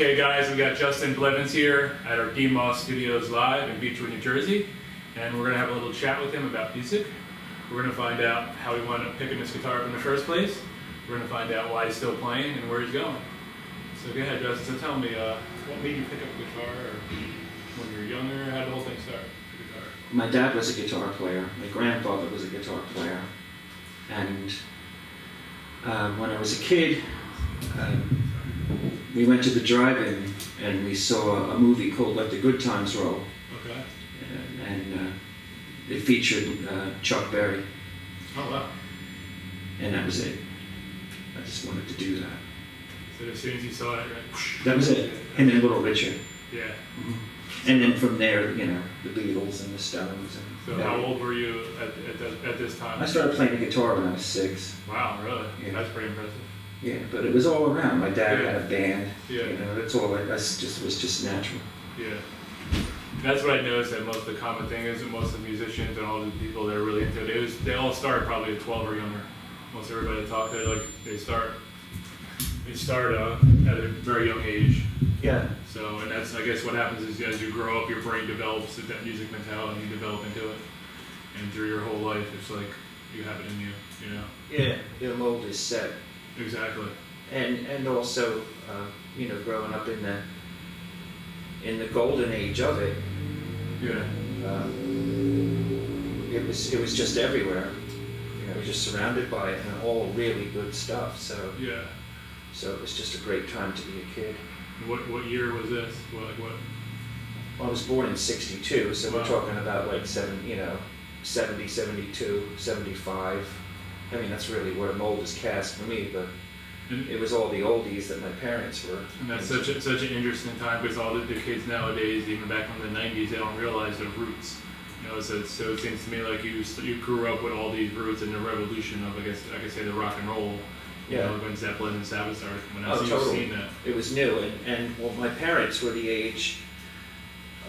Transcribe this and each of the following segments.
Okay guys, we got Justin Blevins here at our DMOS Studios Live in Beechwood, New Jersey, and we're going to have a little chat with him about music. We're going to find out how he wound up picking this guitar up in the first place. We're going to find out why he's still playing and where he's going. So go ahead, Justin, so tell me, what made you pick up a guitar, or when you were younger, how did the whole thing start with the guitar? My dad was a guitar player, my grandfather was a guitar player, and when I was a kid, we went to the drive-in and we saw a movie called Let the Good Times Roll. Okay. And it featured Chuck Berry. Oh wow. And that was it. I just wanted to do that. So as soon as you saw it, right? That was it. Him and Little Richard. Yeah. Mm-hmm. And then from there, you know, the Beatles and the Stones. And so how old were you at this time? I started playing the guitar when I was 6. Wow, really? Yeah. That's pretty impressive. Yeah, but it was all around. My dad Yeah. had a band. Yeah. You know, that's all. It was just natural. Yeah. That's what I noticed, that most of the common thing is that most of the musicians and all the people that are really into it, they all start probably at 12 or younger. Most everybody I talk to, they start at a very young age. Yeah. So, and that's, I guess what happens is as you grow up, your brain develops that music mentality, you develop into it. And through your whole life, it's like you have it in you, you know? Yeah, your mold is set. Exactly. And also, you know, growing up in the golden age of it, Yeah. it was just everywhere. You know, just surrounded by it and all really good stuff. So Yeah. so it was just a great time to be a kid. What year was this? What? Well, I was born in '62, so Wow. we're talking about like 70, 72, 75. I mean, that's really where mold is cast for me, but it was all the oldies that my parents were. And that's such an interesting time, because all the kids nowadays, even back in the 90s, they don't realize their roots. You know, so it seems to me like you grew up with all these roots in the revolution of, I guess I could say, the rock and roll. You Yeah. know, when Zeppelin and Sabbath started coming out. Oh, So totally. you've seen that. It was new, and well, my parents were the age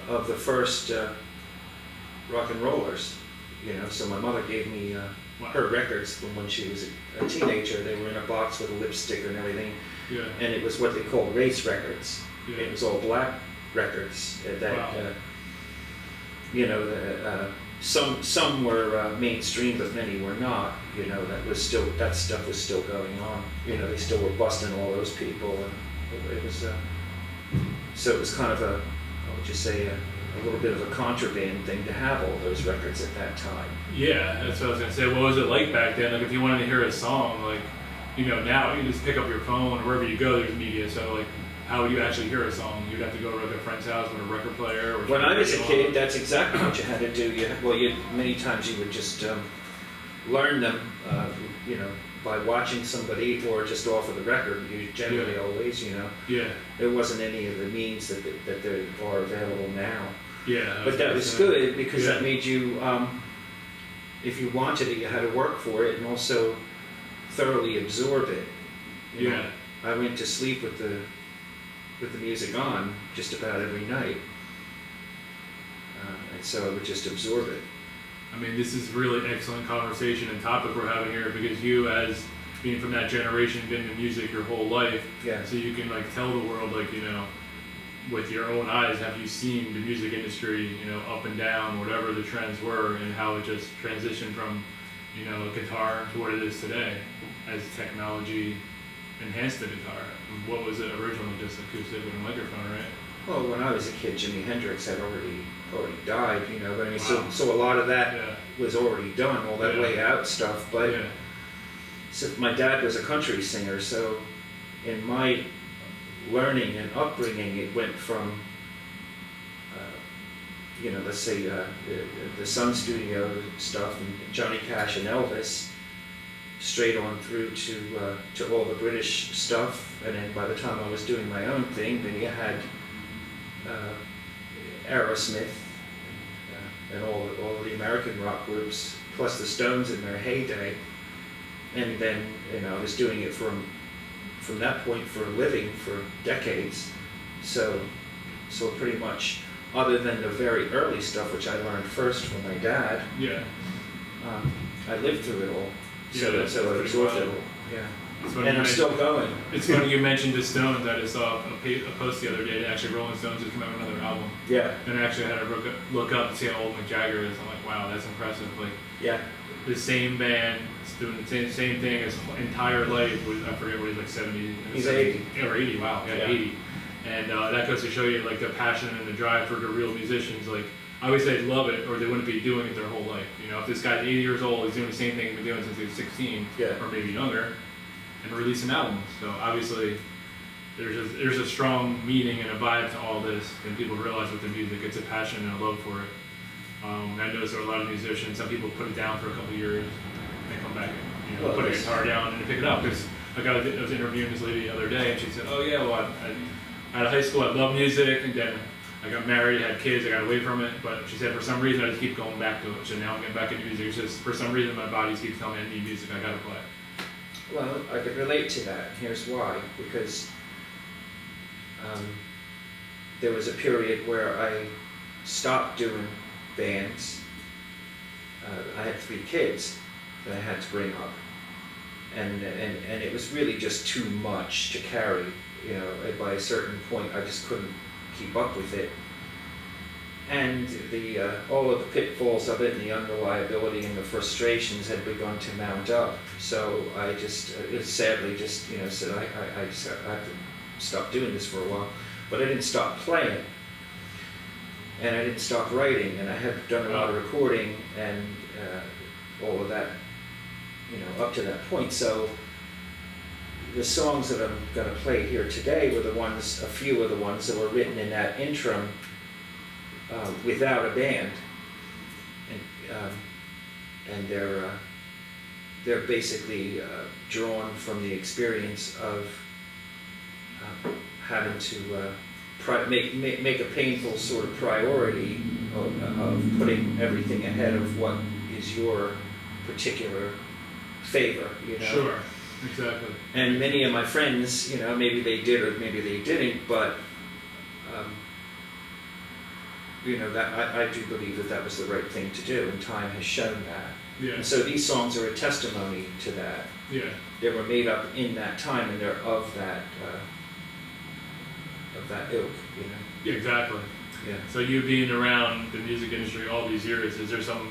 of the first rock and rollers. You know, so my mother gave me Wow. her records from when she was a teenager. They were in a box with a lipstick and everything, Yeah. and it was what they called race records. Yeah. It was all black records that, Wow. you know, some were mainstream, but many were not. You know, that stuff was still going on. You know, they still were busting all those people, and it was so it was kind of what would you say, a little bit of a contraband thing to have all those records at that time. Yeah, that's what I was gonna say. What was it like back then? Like, if you wanted to hear a song, like, you know, now you just pick up your phone, or wherever you go, there's media. So, like, how would you actually hear a song? You'd have to go to like a friend's house with a record player. Or When I was a something. kid, that's exactly what you had to do. Many times you would just learn them, you know, by watching somebody or just off of the record. You generally always, you know. Yeah. There wasn't any of the means that there are available now. Yeah. But that was good, because that made you, if you wanted it, you had to work for it and also thoroughly absorb it. You know, I went to sleep with the music on just about every night, and so I would just absorb it. I mean, this is really excellent conversation and topic we're having here, because you, as being from that generation, been in music your whole life, Yeah. so you can like tell the world, like, you know, with your own eyes, have you seen the music industry, you know, up and down, whatever the trends were, and how it just transitioned from, you know, a guitar to what it is today, as technology enhanced the guitar. What was it originally, just acoustic with a microphone, right? Well, when I was a kid, Jimi Hendrix had already died, you know. But I mean, Wow. so a lot of that Yeah. was already done, all that Yeah. way out stuff. But Yeah. so my dad was a country singer, so in my learning and upbringing, it went from, you know, let's say the Sun Studio stuff and Johnny Cash and Elvis, straight on through to all the British stuff. And then by the time I was doing my own thing, then you had Aerosmith and all of the American rock groups, plus the Stones in their heyday. And then, you know, I was doing it from that point for a living for decades. So pretty much, other than the very early stuff, which I learned first from my dad, Yeah. I lived through it all. Yeah, that's So I pretty absorbed it wild. all. Yeah. It's funny and I'm still going. It's funny you mentioned the Stones. I just saw a post the other day. Actually, Rolling Stones just came out with another album. Yeah. And I actually had to look up to see how old Mick Jagger is. I'm like, wow, that's impressive. Like, Yeah. the same band is doing the same thing his entire life. I forget what he's like 70. He's 70 or 80. Wow, yeah, Yeah. 80. And that goes to show you like the passion and the drive for the real musicians. Like, I always say love it, or they wouldn't be doing it their whole life. You know, if this guy's 80 years old, he's doing the same thing he's been doing since he was 16, Yeah. or maybe younger, and releasing albums. So obviously, there's a strong meaning and a vibe to all this, and people realize with the music, it's a passion and a love for it. I noticed there are a lot of musicians. Some people put it down for a couple of years, and they come back and put a guitar down and they pick it up. Because I was interviewing this lady the other day, and she said, "Oh yeah, well, out of high school, I loved music, and then I got married, had kids, I got away from it. But she said, for some reason, I just keep going back to it. So now I'm getting back into music. It's just for some reason, my body keeps telling me I need music. I gotta play." Well, I could relate to that. Here's why. Because there was a period where I stopped doing bands. I had 3 kids that I had to bring up, and it was really just too much to carry. You know, by a certain point, I just couldn't keep up with it, and all of the pitfalls of it, and the unreliability and the frustrations had begun to mount up. So I just sadly just said I have to stop doing this for a while. But I didn't stop playing, and I didn't stop writing, and I had done a lot of recording and all of that, up to that point. So the songs that I'm going to play here today were a few of the ones that were written in that interim without a band, and they're basically drawn from the experience of having to make a painful sort of priority of putting everything ahead of what is your particular favor. Sure. Exactly. And many of my friends, maybe they did or maybe they didn't, but that I do believe that was the right thing to do, and time has shown that. Yeah. And so these songs are a testimony to that. Yeah. They were made up in that time, and they're of that ilk. Yeah, exactly. Yeah. So you being around the music industry all these years, is there some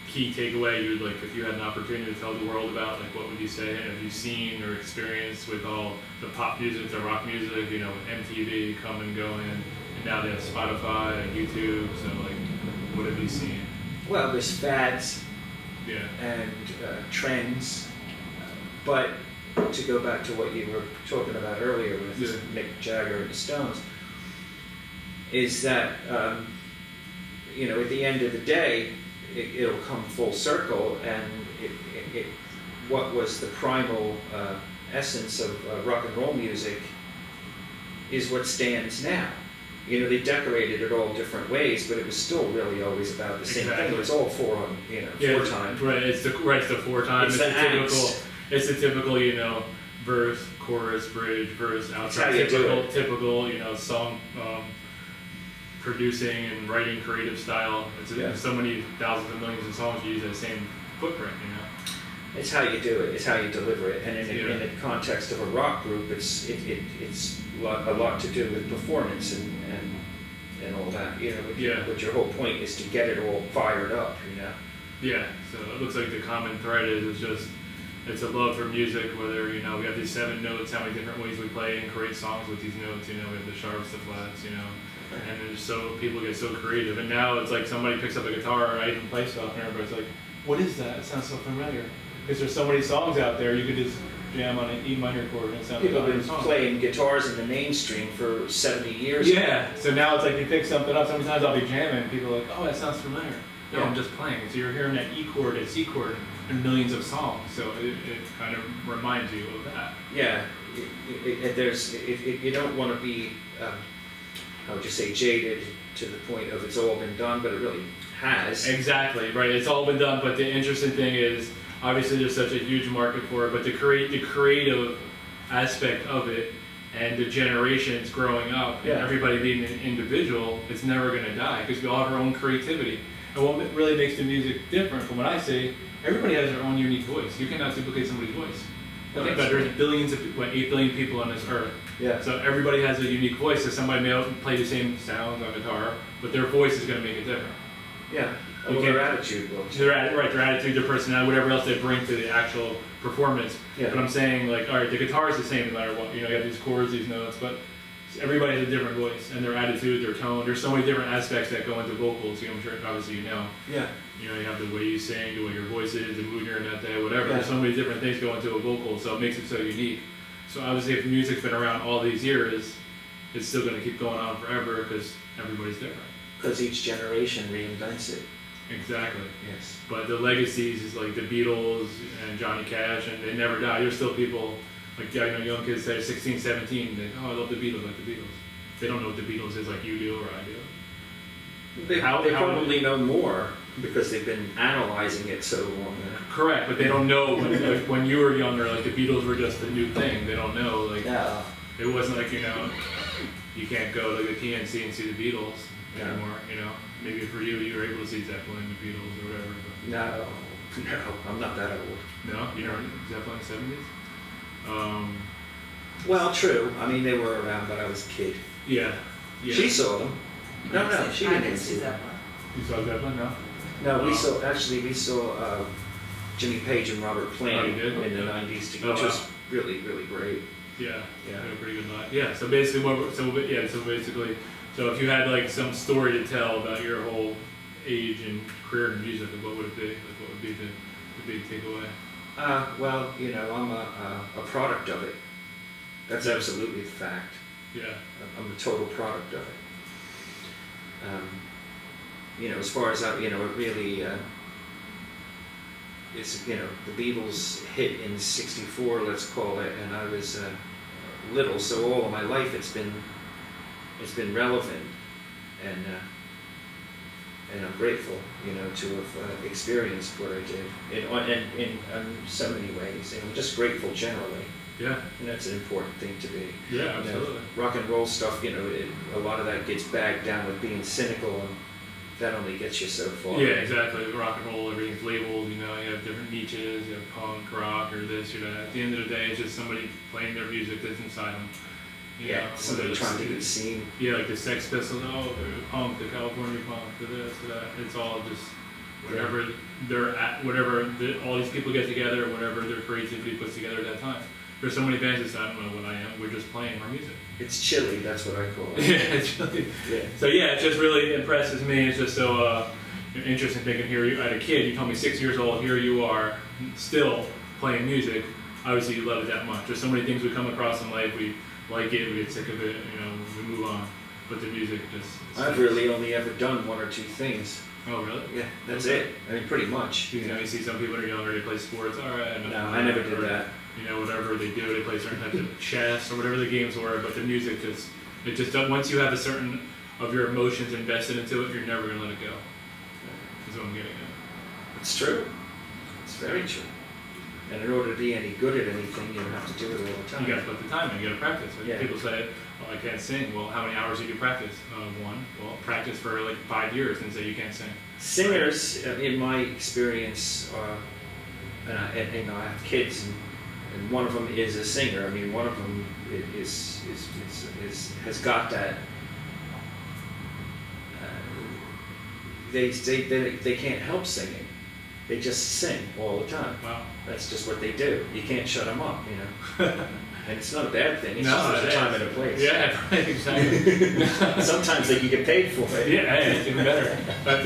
key takeaway you'd like, if you had an opportunity to tell the world about, like, what would you say? Have you seen or experienced with all the pop music, the rock music, with MTV come and going, and now they have Spotify and YouTube, so like, what have you seen? Well, there's fads. Yeah. And trends, but to go back to what you were talking about earlier with Mick Jagger and the Stones, is that at the end of the day, it'll come full circle, and what was the primal essence of rock and roll music is what stands now. They decorated it all different ways, but it was still really always about the same thing. It was all four time. Right. It's the 4 time. It's the angst. It's the typical verse, chorus, bridge, verse, outro. Typical song producing and writing creative style. It's so many thousands of millions of songs you use that same footprint. It's how you do it. It's how you deliver it. And in the context of a rock group, it's a lot to do with performance and all that. But your whole point is to get it all fired up. Yeah. So it looks like the common thread is just it's a love for music. Whether we have these 7 notes, how many different ways we play and create songs with these notes. We have the sharps, the flats. And there's people get so creative. And now it's like somebody picks up a guitar, or I even play stuff, and everybody's like, "What is that? It sounds so familiar." Because there's so many songs out there, you could just jam on an E minor chord and it sounds like people have been playing guitars in the mainstream for 70 years. Yeah, so now it's like you pick something up. Sometimes I'll be jamming, and people are like, "Oh, that sounds familiar." No, I'm just playing. So you're hearing that E chord and C chord in millions of songs. So it kind of reminds you of that. Yeah, you don't want to be, how would you say, jaded to the point of it's all been done, but it really has. Exactly, right. It's all been done, but the interesting thing is, obviously there's such a huge market for it, but the creative aspect of it and the generations growing up and everybody being an individual, it's never going to die because we all have our own creativity. And what really makes the music different from what I say, everybody has their own unique voice. You cannot duplicate somebody's voice. Think about it, there's billions of, 8 billion people on this earth. Yeah. So everybody has a unique voice. So somebody may play the same sounds on guitar, but their voice is going to make it different. Yeah. You Well, can't- their attitude will. Their attitude, their personality, whatever else they bring to the actual performance. Yeah. But I'm saying, like, all right, the guitar is the same no matter what. You know, you have these chords, these notes, but everybody has a different voice, and their attitude, their tone. There's so many different aspects that go into vocals. You know, I'm sure, obviously, you know. Yeah. You know, you have the way you sing, the way your voice is, the mood you're in that day, whatever. Yeah. There's so many different things go into a vocal, so it makes it so unique. So obviously, if music's been around all these years, it's still going to keep going on forever because everybody's different. Because each generation reinvents it. Exactly. Yes. But the legacies is like the Beatles and Johnny Cash, and they never die. There's still people, like, I know young kids that are 16, 17, they, oh, I love the Beatles, like the Beatles. They don't know what the Beatles is like you do or I do. They How- probably know more because they've been analyzing it so long. Correct, but they don't know when you were younger, like the Beatles were just the new thing. They don't know, like, Yeah. it wasn't like, you know, you can't go to the PNC and see the Beatles Yeah. anymore, you know. Maybe for you, you were able to see Zeppelin, the Beatles, or whatever. No, I'm not that old. But no, you know, Zeppelin in the 70s? Well, true. I mean, they were around, but I was a kid. Yeah. Yeah. She saw them. No, she I didn't didn't see see them. that one. You saw Zeppelin, no? No, we saw Jimmy Page and Robert Plant Oh, you did? in the Okay. 90s, Oh, which wow. was really, really great. Yeah, Yeah. they had a pretty good life. Yeah, so basically, so if you had like some story to tell about your whole age and career in music, what would it be? Like, what would be the big takeaway? Well, you know, I'm a product of it. That's absolutely the fact. Yeah, I'm a total product of it. You know, as far as it really, it's, you know, the Beatles hit in '64, let's call it, and I was little, so all of my life it's been relevant, and I'm grateful, you know, to have experienced what I did in so many ways, and I'm just grateful generally. yeah, And that's an important thing to be. yeah, You know, absolutely. rock and roll stuff, you know, a lot of that gets bagged down with being cynical, and that only gets you so far. Yeah, exactly. Rock and roll, everything's labeled. You know, you have different niches. You have punk, rock, or this or that. At the end of the day, it's just somebody playing their music that's inside them. You Yeah, know, somebody whether trying to it's- get seen. Yeah, like the Sex Pistols, oh, the punk, the California punk, the this, the that. It's all just whatever they're at, all these people get together, whatever their creativity puts together at that time. There's so many bands that say, I don't know what I am, we're just playing our music. It's chilly, that's what I call it. Yeah, it's really, Yeah. so yeah, it just really impresses me. It's just so interesting thinking here, you had a kid, you told me 6 years old, here you are, still playing music. Obviously you love it that much. There's so many things we come across in life, we like it, we get sick of it, you know, we move on. But the music just... I've really only ever done one or two things. Oh, really? Yeah, that's Okay. it. I mean, pretty much. You know, you see some people that are younger, they play sports, alright. No, I never did that. You know, whatever they do, they play certain types of chess or whatever the games were, but the music just, it just, once you have a certain of your emotions invested into it, you're never gonna let it go. Is what I'm getting at. It's true. It's very true. And in order to be any good at anything, you have to do it all the time. You gotta put the time in, you gotta practice. Like, Yeah. people say, well, I can't sing. Well, how many hours do you practice? One. Well, practice for like 5 years and say you can't sing. Singers, in my experience, and you know, I have kids, and one of them is a singer. I mean, one of them has got that. They can't help singing. They just sing all the time. Wow. That's just what they do. You can't shut them up, you know. And it's not a bad thing. It's No, just there's it a time is. and a place. Yeah, right, exactly. Sometimes they can get paid for it. Yeah, hey, it's even better. I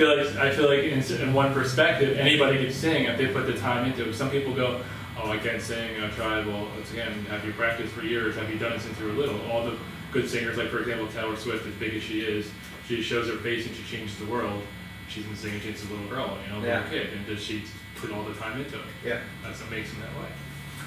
feel like in one perspective, anybody can sing if they put the time into it. Some people go, oh, I can't sing, I tried. Well, it's again, have you practiced for years? Have you done it since you were little? All the good singers, like for example, Taylor Swift, as big as she is, she shows her face and she changes the world. She's been singing since a little girl, you know, Yeah. little kid, and does she put all the time into it? Yeah, That's what makes them that way.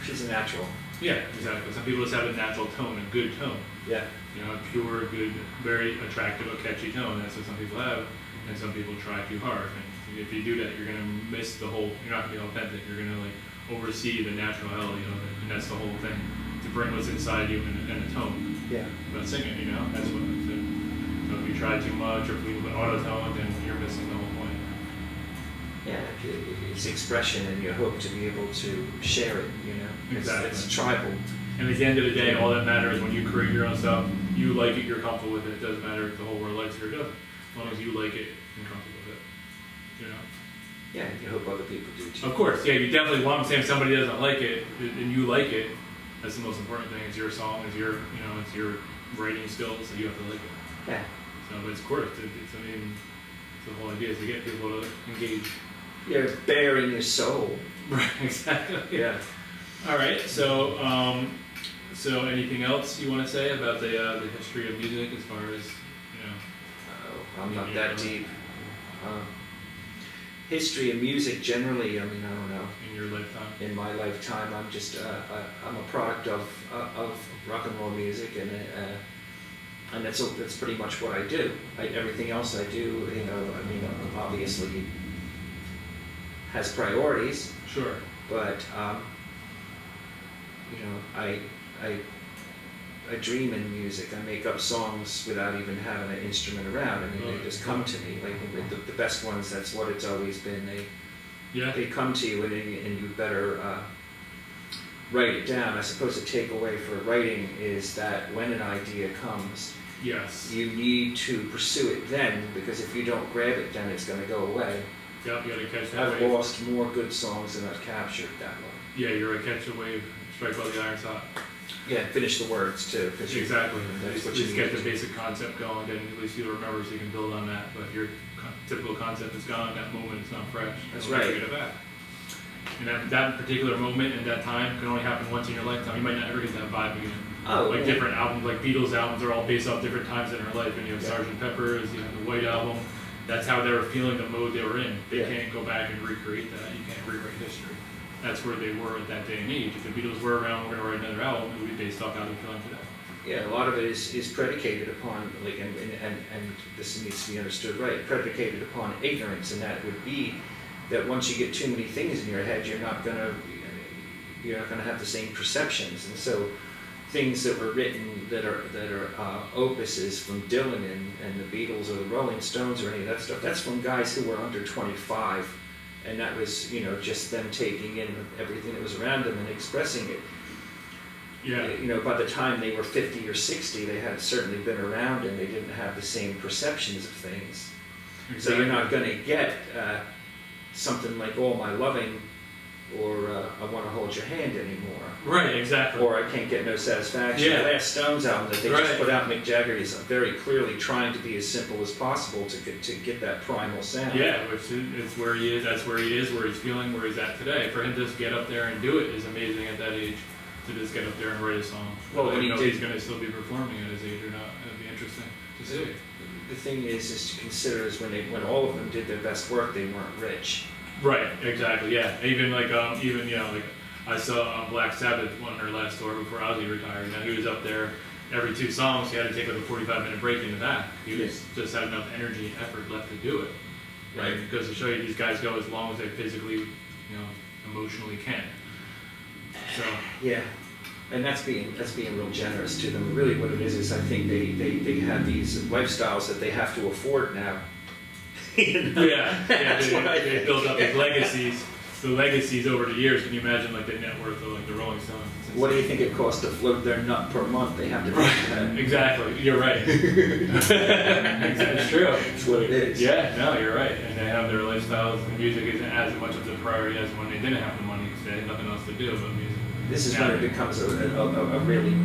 she's a natural. Yeah, exactly. Some people just have a natural tone, a good tone. Yeah, You know, a pure, good, very attractive, a catchy tone. That's what some people have, and some people try too hard. And if you do that, you're gonna miss the whole. You're not gonna be authentic. You're gonna like oversee the naturality of it, and that's the whole thing. To bring what's inside you in a tone. yeah. But singing, you know, that's what. So if you try too much, or if we put auto tone, then you're missing the whole point. Yeah, it's expression, and you hope to be able to share it. Exactly. It's tribal. And at the end of the day, all that matters when you create your own stuff, you like it, you're comfortable with it. It doesn't matter if the whole world likes it or doesn't. As long as you like it and comfortable with it, Yeah, and you hope other people do too. Of course, yeah, you definitely want to say if somebody doesn't like it and you like it, that's the most important thing. It's your song, it's your writing skills, so you have to like it. Yeah. So, but it's cool. It's the whole idea is to get people to engage. You're bearing your soul. Right, exactly. Yeah. All right, so so anything else you want to say about the history of music as far as, Oh, I'm not that deep. History of music generally, I don't know. in your lifetime? In my lifetime, I'm just I'm a product of rock and roll music, and that's pretty much what I do. Everything else I do, obviously has priorities, Sure. but I dream in music. I make up songs without even having an instrument around. They just come to me. Like the best ones, that's what it's always been. They come to you, and you better write it down. I suppose the takeaway for writing is that when an idea comes, Yes. you need to pursue it then, because if you don't grab it, then it's going to go away. Yep, you gotta catch that I've wave. lost more good songs than I've captured that way. Yeah, you're a catch a wave, strike while the iron's hot. Yeah, finish the words too. Exactly. That's what Just you get need. the basic concept going, then at least you'll remember so you can build on that. But your typical concept is gone, that moment is not fresh. That's You'll never right. get it back. And that particular moment and that time can only happen once in your lifetime. You might not ever get that vibe again. Oh, Like yeah. different albums, like Beatles albums are all based off different times in our life. And you have Yeah. Sgt. Pepper's, you have the White Album. That's how they were feeling, the mode they were in. They Yeah. can't go back and recreate that. You can't rewrite history. That's where they were at that day and age. If the Beatles were around, we're going to write another album, it would be based off how they're feeling today. Yeah, a lot of it is predicated upon, like, and this needs to be understood right, predicated upon ignorance, and that would be that once you get too many things in your head, you're not gonna have the same perceptions, and so things that were written that are opuses from Dylan and the Beatles or the Rolling Stones or any of that stuff, that's from guys who were under 25, and that was just them taking in everything that was around them and expressing it. Yeah. By the time they were 50 or 60, they had certainly been around and they didn't have the same perceptions of things. Exactly. So you're not going to get something like "All My Loving" or "I Want to Hold Your Hand" anymore. Right, exactly. Or "I Can't Get No Satisfaction." Yeah. The last Stones album that they just Right. put out, Mick Jagger is very clearly trying to be as simple as possible to get that primal sound. Yeah, which is where he is, that's where he is, where he's feeling, where he's at today. For him to just get up there and do it is amazing at that age, to just get up there and write a song. Well, I when don't he know if did- he's going to still be performing at his age or not. It'd be interesting to see. The thing is to consider is when all of them did their best work, they weren't rich. Right, exactly, yeah. Even like I saw Black Sabbath on their last tour before Ozzy retired. Now he was up there every 2 songs. He had to take like a 45-minute break in the back. He was just had enough energy and effort left to do it. Right. And because to show you, these guys go as long as they physically, emotionally can. So Yeah, and that's being real generous to them. Really, what it is I think they have these lifestyles that they have to afford now. That's what I they think. built up these legacies. The legacies over the years. Can you imagine like the net worth of like the Rolling Stones? What do you think it costs to float their nut per month? They have to pay that. Exactly, you're right. It's true. That's what it is. Yeah, no, you're right. And they have their lifestyles, and music isn't as much of the priority as when they didn't have the money because they had nothing else to do but music. This is when it becomes a really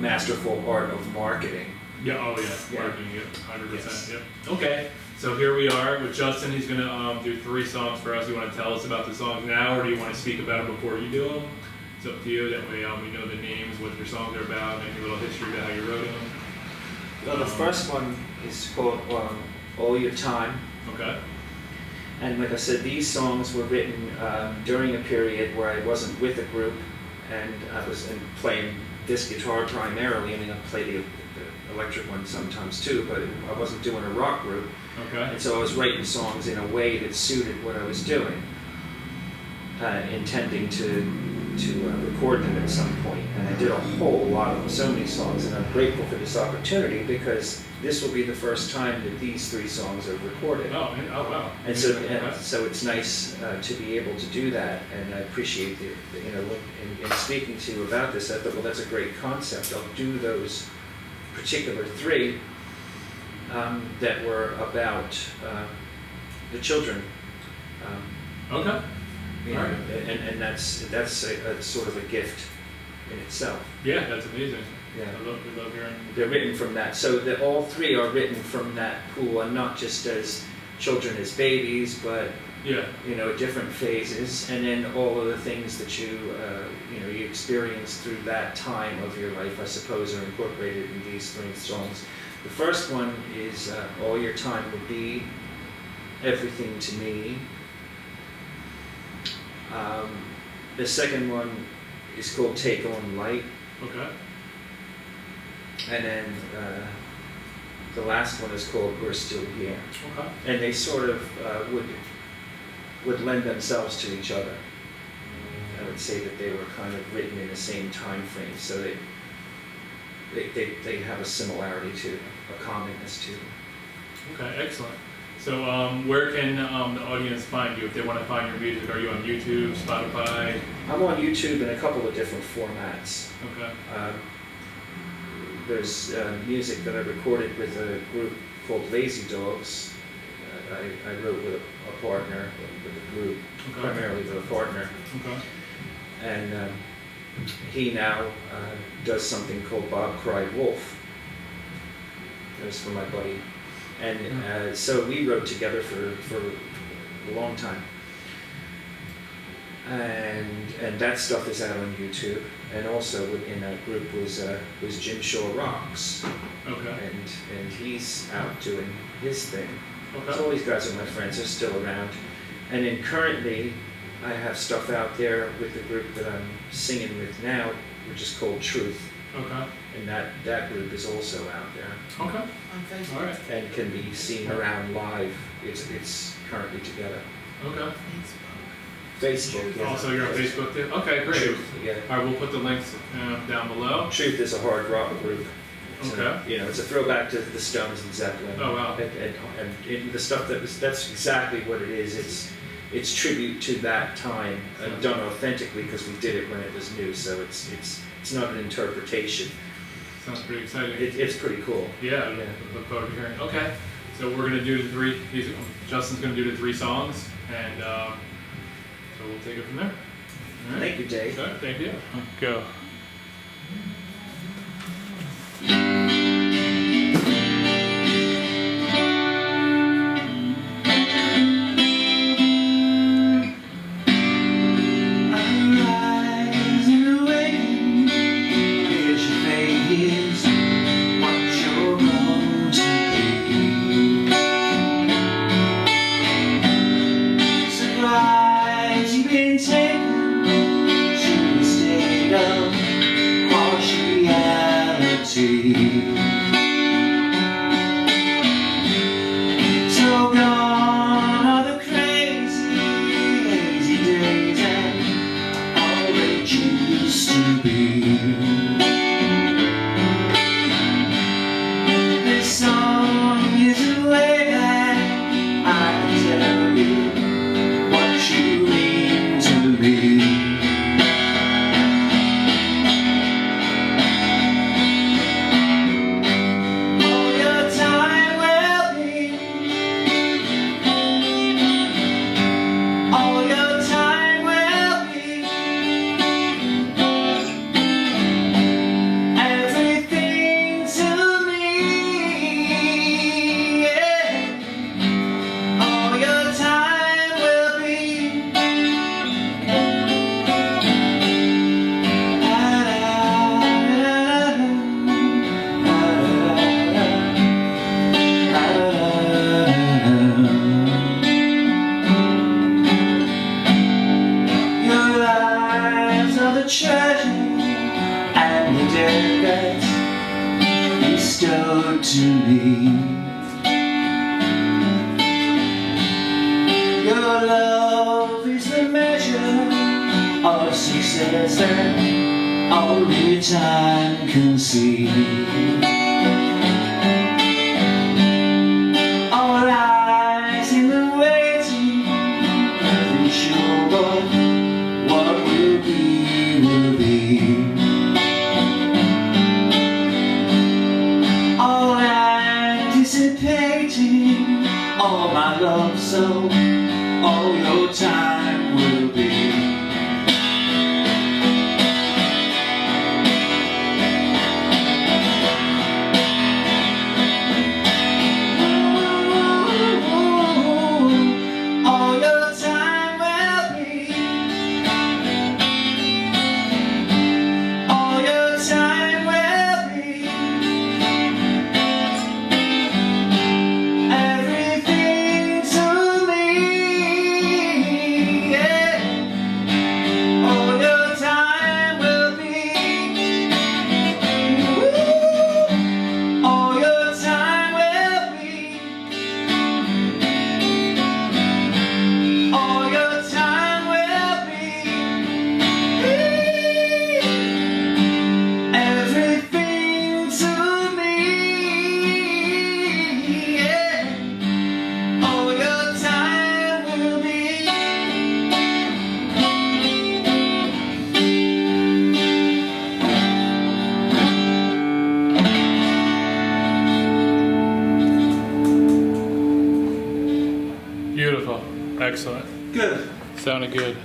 masterful art of marketing. Yeah, oh yeah, Yeah. marketing, yep, 100%, Yes. yep. Okay, so here we are with Justin. He's going to do 3 songs for us. You want to tell us about the songs now, or do you want to speak about them before you do them? It's up to you. That way we know the names, what your songs are about, maybe a little history about how you wrote them. Well, the first one is called "All Your Time." Okay. And like I said, these songs were written during a period where I wasn't with a group, and I was playing this guitar primarily. I mean, I play the electric one sometimes too, but I wasn't doing a rock group. Okay. And so I was writing songs in a way that suited what I was doing, intending to record them at some point. And I did a whole lot of so many songs, and I'm grateful for this opportunity because this will be the first time that these 3 songs are recorded. Oh wow. And so it's nice to be able to do that, and I appreciate in speaking to you about this, I thought, well, that's a great concept. I'll do those particular 3 that were about the children. Okay. You know, and that's a sort of a gift in itself. Yeah, that's amazing. Yeah. I love hearing. They're written from that. So all 3 are written from that pool, and not just as children as babies, but Yeah. different phases, and then all of the things that you experienced through that time of your life, I suppose, are incorporated in these 3 songs. The first one is All Your Time Will Be Everything to Me. The second one is called Take On Light. Okay. And then the last one is called We're Still Here. Okay. And they sort of would lend themselves to each other. I would say that they were kind of written in the same time frame, so they have a similarity to, a commonness to them. Okay, excellent. So where can the audience find you if they want to find your music? Are you on YouTube, Spotify? I'm on YouTube in a couple of different formats. Okay. There's music that I recorded with a group called Lazy Dogs. I wrote with a partner, with a group, Okay. primarily with a partner. Okay. And he now does something called Bob Cried Wolf. That was for my buddy. And so we wrote together for a long time. And that stuff is out on YouTube. And also in that group was Jim Shaw Rocks. Okay. And he's out doing his thing. Okay. So all these guys are my friends, they're still around. And then currently I have stuff out there with the group that I'm singing with now, which is called Truth. Okay. And that group is also out there. Okay. On Facebook. All right. And can be seen around live. It's currently together. Okay. Facebook, yeah. Also, you're on Facebook too? Okay, great. Truth, yeah. All right, we'll put the links down below. Truth is a hard rock group. It's Okay. it's a throwback to the Stones and Zeppelin. Oh, wow. And the stuff that's exactly what it is. It's tribute to that time, done authentically because we did it when it was new. So it's not an interpretation. Sounds pretty exciting. It's pretty cool. Yeah, Yeah. look forward to hearing. Okay, so we're gonna do the 3. Justin's gonna do the 3 songs, and so we'll take it from there. All right. Thank you, Dave. All right, thank you. Go. So gone are the crazy, hazy days and all they used to be. This song is a way that I can tell you what you mean to me. Treasure and the debt that bestowed to me. Your love is the measure of success. says that only time can see. All lies in the waiting, nothing sure, but what will be, will be. All anticipating, all my love, so all your time will be. Beautiful. Excellent. Good. Sounded good.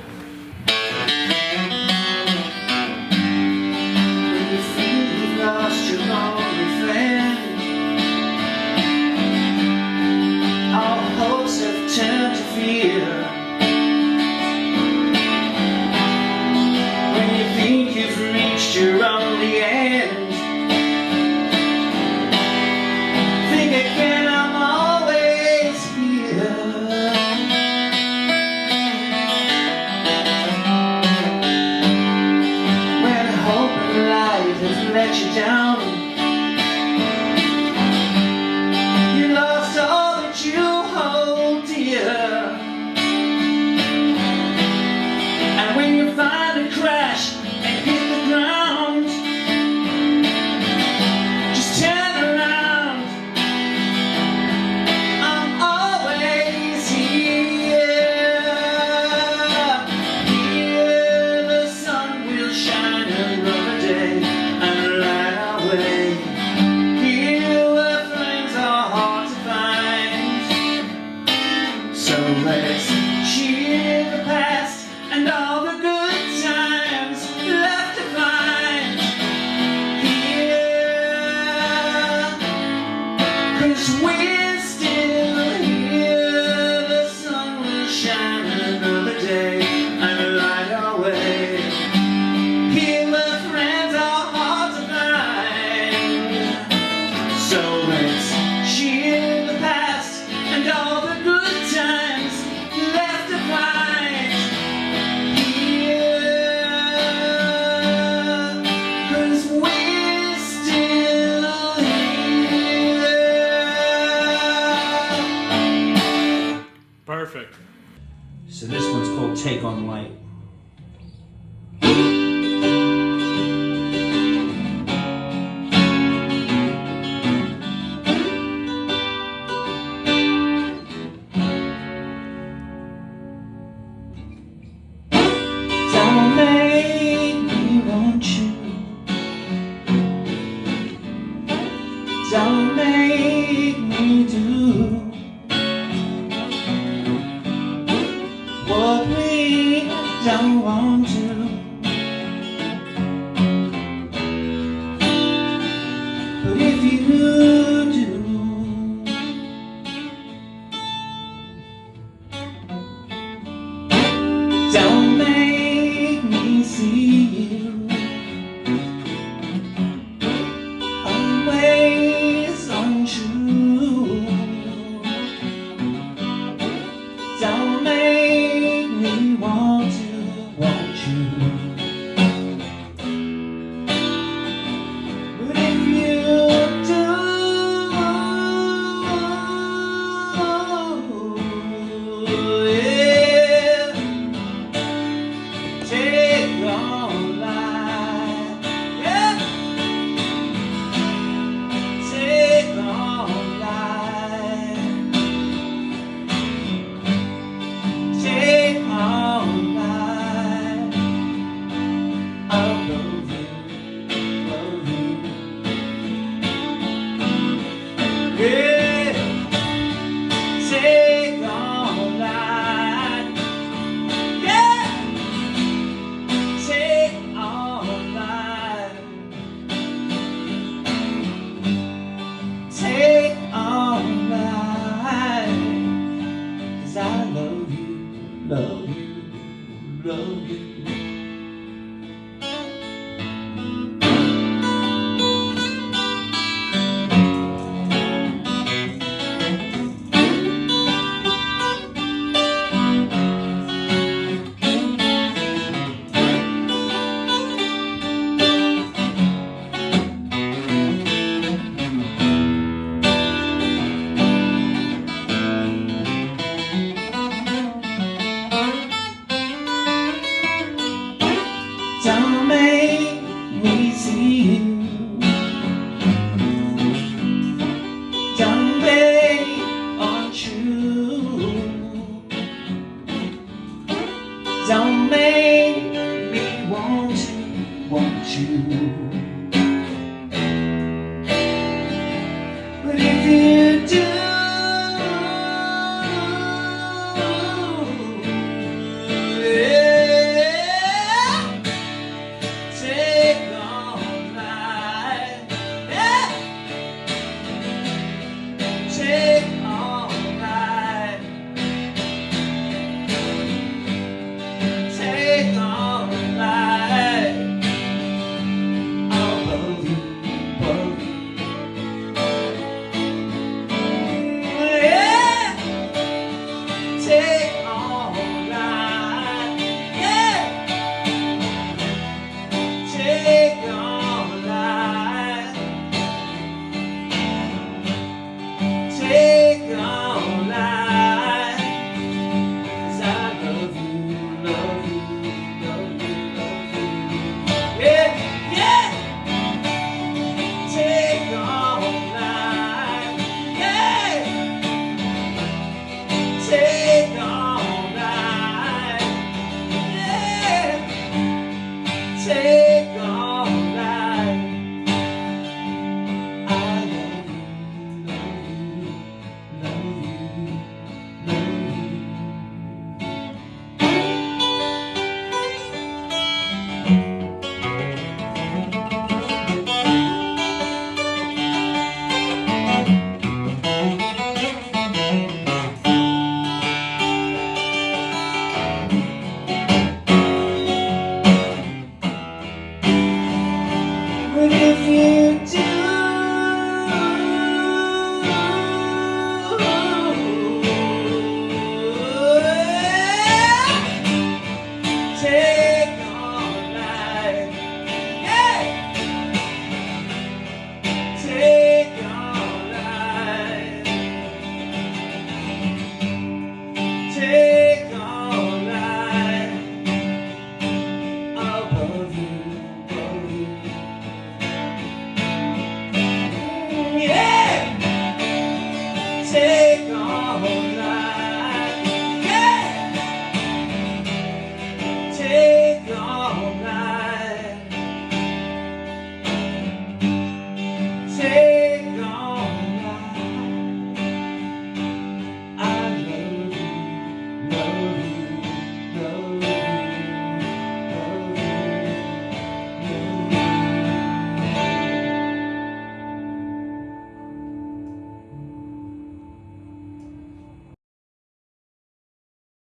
When you feel you've lost your lonely friend, all hopes have turned to fear. When you think you've reached your only end, think again, I'm always here. When hope and light has let you down, you lost all that you hold dear. And when you finally crash and hit the ground, just turn around. I'm always here. Here the sun will shine another day and light our way. Here where friends are hard to find. So let's cheer the past and all the good times left to find here. 'Cause we're still here. The sun will shine another day and light our way. Here where friends are hard to find. So let's cheer the past and all the good times left to find here. 'Cause we're still here. Perfect. So this one's called Take on Light.